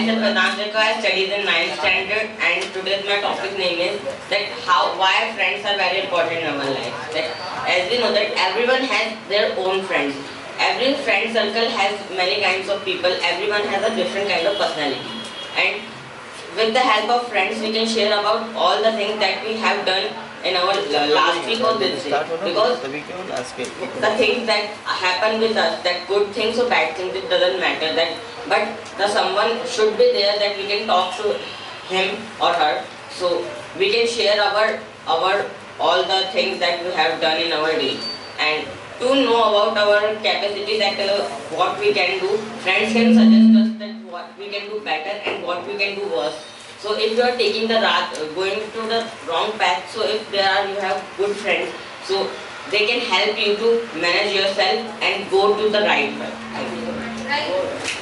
Myself Vedanta, I studies in 9th standard, and today's my topic name is that why friends are very important in our life. That as we know that everyone has their own friends. Every friend circle has many kinds of people. Everyone has a different kind of personality. And with the help of friends, we can share about all the things that we have done in our last week or this week. Because the things that happen with us, that good things or bad things, it doesn't matter. But the someone should be there that we can talk to him or her. So we can share our all the things that we have done in our day. And to know about our capacity, that what we can do, friends can suggest us that what we can do better and what we can do worse. So if you are taking the going to the wrong path, so if you have good friends, so they can help you to manage yourself and go to the right path.